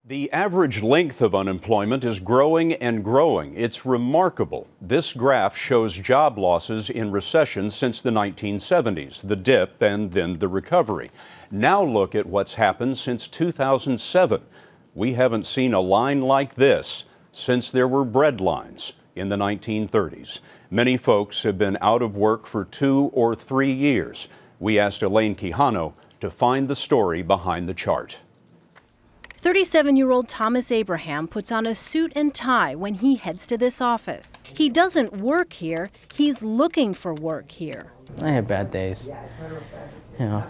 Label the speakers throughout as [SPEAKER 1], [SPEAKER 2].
[SPEAKER 1] The average length of unemployment is growing and growing. It's remarkable. This graph shows job losses in recessions since the 1970s, the dip and then the recovery. Now look at what's happened since 2007. We haven't seen a line like this since there were bread lines in the 1930s. Many folks have been out of work for 2 or 3 years. We asked Elaine Quijano to find the story behind the chart.
[SPEAKER 2] 37-year-old Thomas Abraham puts on a suit and tie when he heads to this office. He doesn't work here, he's looking for work here.
[SPEAKER 3] I have bad days. You know,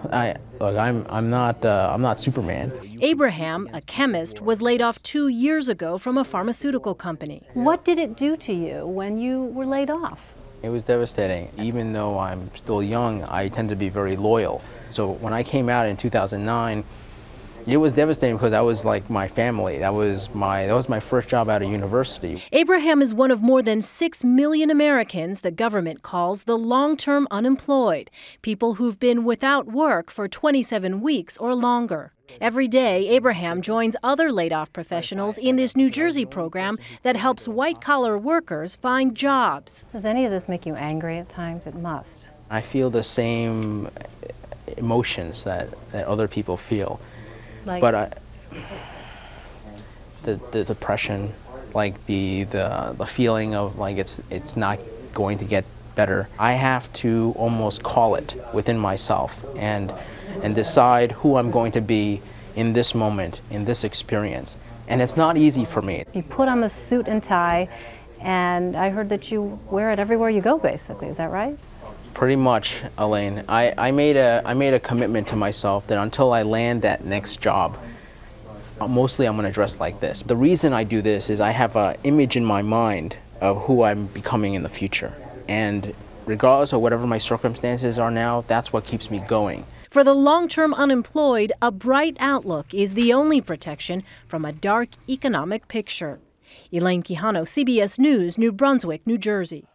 [SPEAKER 3] I'm not Superman.
[SPEAKER 2] Abraham, a chemist, was laid off 2 years ago from a pharmaceutical company. What did it do to you when you were laid off?
[SPEAKER 3] It was devastating. Even though I'm still young, I tend to be very loyal. So when I came out in 2009, it was devastating because that was like my family. That was my first job out of university.
[SPEAKER 2] Abraham is one of more than 6 million Americans the government calls the long-term unemployed, people who've been without work for 27 weeks or longer. Every day, Abraham joins other laid-off professionals in this New Jersey program that helps white-collar workers find jobs.
[SPEAKER 4] Does any of this make you angry at times? It must.
[SPEAKER 3] I feel the same emotions that other people feel.
[SPEAKER 4] Like,
[SPEAKER 3] but the depression, like the feeling of like it's not going to get better. I have to almost call it within myself and decide who I'm going to be in this moment, in this experience. And it's not easy for me.
[SPEAKER 4] you put on the suit and tie, and I heard that you wear it everywhere you go, basically. Is that right?
[SPEAKER 3] Pretty much, Elaine. I made a commitment to myself that until I land that next job, mostly I'm going to dress like this. The reason I do this is I have an image in my mind of who I'm becoming in the future. And regardless of whatever my circumstances are now, that's what keeps me going.
[SPEAKER 2] For the long-term unemployed, a bright outlook is the only protection from a dark economic picture. Elaine Quijano, CBS News, New Brunswick, New Jersey.